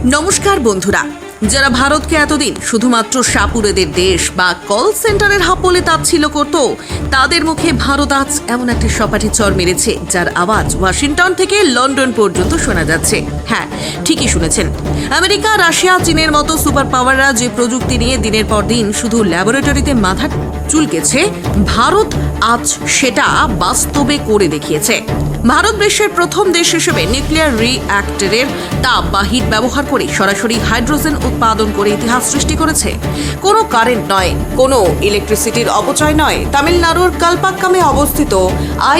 নমস্কার বন্ধুরা, যারা ভারতকে এতদিন শুধুমাত্র সাপুরেদের দেশ বা কল সেন্টারের হাব বলে তাচ্ছিল্য করত, তাদের মুখে ভারত আজ এমন একটা সপাটি চর মেরেছে যার আওয়াজ ওয়াশিংটন থেকে লন্ডন পর্যন্ত শোনা যাচ্ছে। হ্যাঁ, ঠিকই শুনেছেন। আমেরিকা, রাশিয়া, চীনের মতো সুপার পাওয়াররা যে প্রযুক্তি নিয়ে দিনের পর দিন শুধু ল্যাবরেটরিতে মাথা চুলকেছে, ভারত আজ সেটা বাস্তবে করে দেখিয়েছে। ভারত বিশ্বের প্রথম দেশ হিসেবে নিউক্লিয়ার রিঅ্যাক্টরের তাপ বা হিট ব্যবহার করে সরাসরি হাইড্রোজেন উৎপাদন করে ইতিহাস সৃষ্টি করেছে। কোনো কারেন্ট নয়, কোনো ইলেকট্রিসিটির অপচয় নয়। তামিলনাড়ুর কালপাক্কামে অবস্থিত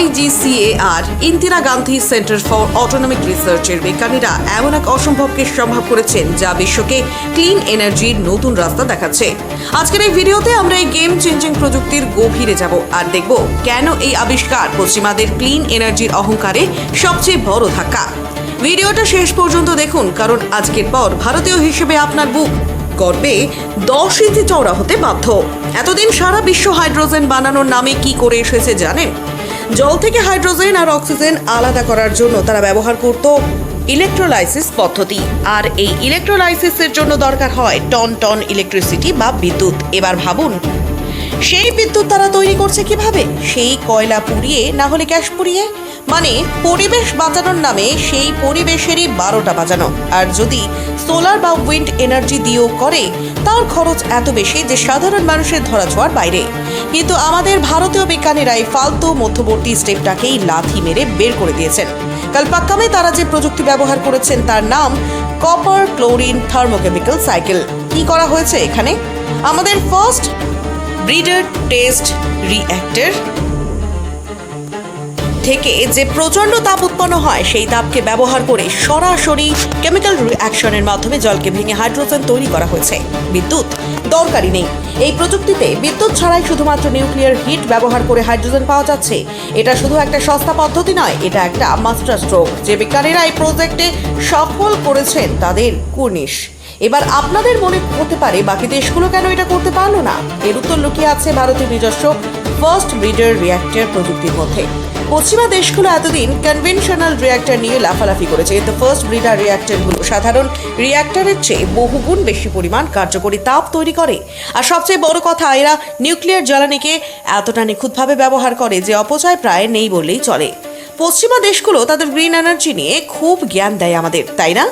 IGCAR Indira Gandhi centre for autonomic রিসার্চের বিজ্ঞানীরা এমন এক অসম্ভবকে সম্ভব করেছেন যা বিশ্বকে ক্লিন এনার্জির নতুন রাস্তা দেখাচ্ছে। আজকের এই ভিডিওতে আমরা এই গেম চেঞ্জিং প্রযুক্তির গভীরে যাব আর দেখব কেন এই আবিষ্কার পশ্চিমাদের ক্লিন এনার্জির অহংকারে সবচেয়ে বড় ধাক্কা। ভিডিওটা শেষ পর্যন্ত দেখুন, কারণ আজকের পর ভারতীয় হিসেবে আপনার বুক গর্বে 10 ইঞ্চি চওড়া হতে বাধ্য। এতদিন সারা বিশ্ব হাইড্রোজেন বানানোর নামে কি করে এসেছে জানেন? জল থেকে হাইড্রোজেন আর অক্সিজেন আলাদা করার জন্য তারা ব্যবহার করত ইলেকট্রোলাইসিস পদ্ধতি, আর এই ইলেকট্রোলাইসিসের জন্য দরকার হয় টন টন ইলেকট্রিসিটি বা বিদ্যুৎ। এবার ভাবুন, সেই বিদ্যুৎ তারা তৈরি করছে কিভাবে? সেই কয়লা পুড়িয়ে, না হলে গ্যাস পুড়িয়ে। মানে পরিবেশ বাঁচানোর নামে সেই পরিবেশেরই 12টা বাজানো। আর যদি সোলার বা উইন্ড এনার্জি দিয়েও করে, তার খরচ এত বেশি যে সাধারণ মানুষের ধরাছোঁয়ার বাইরে। কিন্তু আমাদের ভারতীয় বিজ্ঞানীরা এই ফালতু মধ্যবর্তী স্টেপটাকেই লাথি মেরে বের করে দিয়েছেন। কালপাক্কামে তারা যে প্রযুক্তি ব্যবহার করেছেন তার নাম কপার ক্লোরিন থার্মোকেমিক্যাল সাইকেল। কি করা হয়েছে এখানে? আমাদের ফার্স্ট ব্রিডার টেস্ট রিঅ্যাক্টর থেকে যে প্রচণ্ড তাপ উৎপন্ন হয়, সেই তাপকে ব্যবহার করে সরাসরি কেমিক্যাল রিঅ্যাকশনের মাধ্যমে জলকে ভেঙে হাইড্রোজেন তৈরি করা হয়েছে। বিদ্যুৎ দরকারই নেই। এই প্রযুক্তিতে বিদ্যুৎ ছাড়াই শুধুমাত্র নিউক্লিয়ার হিট ব্যবহার করে হাইড্রোজেন পাওয়া যাচ্ছে। এটা শুধু একটা সস্তা পদ্ধতি নয়, এটা একটা মাস্টার স্ট্রোক। যে বিজ্ঞানীরা এই প্রজেক্টে সফল করেছেন তাদের কুর্নিশ। এবার আপনাদের মনে হতে পারে বাকি দেশগুলো কেন এটা করতে পারলো না? এর উত্তর লুকিয়ে আছে ভারতের নিজস্ব ফার্স্ট ব্রিডার রিঅ্যাক্টর প্রযুক্তির মধ্যে। পশ্চিমা দেশগুলো এতদিন কনভেনশনাল রিঅ্যাক্টর নিয়ে লাফালাফি করেছে, কিন্তু ফার্স্ট ব্রিডার রিঅ্যাক্টরগুলো সাধারণ রিঅ্যাক্টরের চেয়ে বহুগুণ বেশি পরিমাণ কার্যকরী তাপ তৈরি করে। আর সবচেয়ে বড় কথা, এরা নিউক্লিয়ার জ্বালানিকে এতটা নিখুঁতভাবে ব্যবহার করে যে অপচয় প্রায় নেই বললেই চলে। পশ্চিমা দেশগুলো তাদের গ্রিন এনার্জি নিয়ে খুব জ্ঞান দেয় আমাদের, তাই না?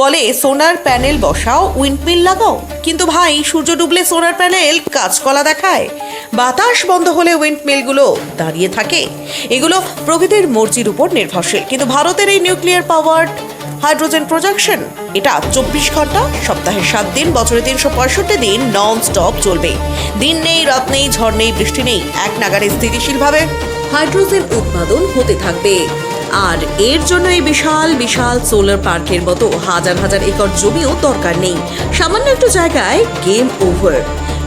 বলে সোলার প্যানেল বসাও, উইন্ডমিল লাগাও। কিন্তু ভাই, সূর্য ডুবলে সোলার প্যানেল কাঁচকলা দেখায়, বাতাস বন্ধ হলে উইন্ডমিলগুলো দাঁড়িয়ে থাকে। এগুলো প্রকৃতির মর্জির উপর নির্ভরশীল। কিন্তু ভারতের এই নিউক্লিয়ার পাওয়ার্ড হাইড্রোজেন প্রোডাকশন, এটা 24 ঘন্টা, সপ্তাহে 7 দিন, বছরে 365 দিন নন স্টপ চলবে। দিন নেই, রাত নেই, ঝড় নেই, বৃষ্টি নেই, এক নাগারে স্থিতিশীলভাবে হাইড্রোজেন উৎপাদন হতে থাকবে। আর এর জন্য এই বিশাল বিশাল সোলার পার্কের মতো হাজার হাজার একর জমিও দরকার নেই। সামান্য একটু জায়গায় গেম ওভার।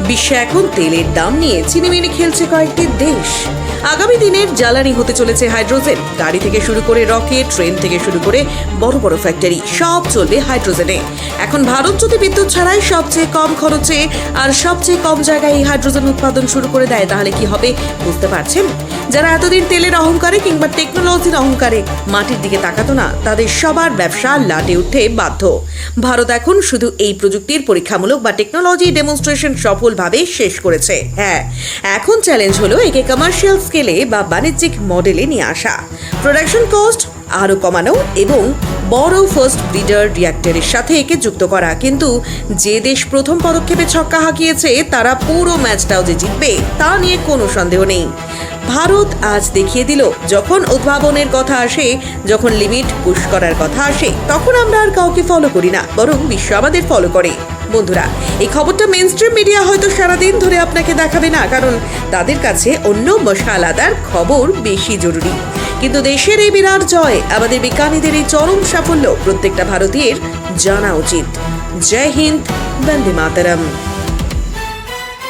বিশ্বে এখন তেলের দাম নিয়ে চিনিমিনি খেলছে কয়েকটি দেশ। আগামী দিনের জ্বালানি হতে চলেছে হাইড্রোজেন। গাড়ি থেকে শুরু করে রকেট, ট্রেন থেকে শুরু করে বড় বড় ফ্যাক্টরি, সব চলবে হাইড্রোজেনে। এখন ভারত যদি বিদ্যুৎ ছাড়াই সবচেয়ে কম খরচে আর সবচেয়ে কম জায়গায় এই হাইড্রোজেন উৎপাদন শুরু করে দেয়, তাহলে কি হবে বুঝতে পারছেন? যারা এতদিন তেলের অহংকারে কিংবা টেকনোলজির অহংকারে মাটির দিকে তাকাতো না, তাদের সবার ব্যবসা লাটে উঠতে বাধ্য। ভারত এখন শুধু এই প্রযুক্তির পরীক্ষামূলক বা টেকনোলজি ডেমনস্ট্রেশন সফলভাবে শেষ করেছে। হ্যাঁ, এখন চ্যালেঞ্জ হলো একে কমার্শিয়াল স্কেলে বা বাণিজ্যিক মডেলে নিয়ে আসা, প্রোডাকশন কস্ট আরও কমানো এবং বড় ফার্স্ট ব্রিডার রিঅ্যাক্টরের সাথে একে যুক্ত করা। কিন্তু যে দেশ প্রথম পদক্ষেপে ছক্কা হাঁকিয়েছে, তারা পুরো ম্যাচটাও যে জিতবে তা নিয়ে কোনো সন্দেহ নেই। ভারত আজ দেখিয়ে দিল, যখন উদ্ভাবনের কথা আসে, যখন লিমিট পুশ করার কথা আসে, তখন আমরা আর কাউকে ফলো করি না, বরং বিশ্ব আমাদের ফলো করে। বন্ধুরা, এই খবরটা মেইনস্ট্রিম মিডিয়া হয়তো সারাদিন ধরে আপনাকে দেখাবে না, কারণ তাদের কাছে অন্য মশালাদার খবর বেশি জরুরি। কিন্তু দেশের এই বিরাট জয়, আমাদের বিজ্ঞানীদের এই চরম সাফল্য প্রত্যেকটা ভারতীয়ের জানা উচিত। জয় হিন্দ, বন্দে মাতরম।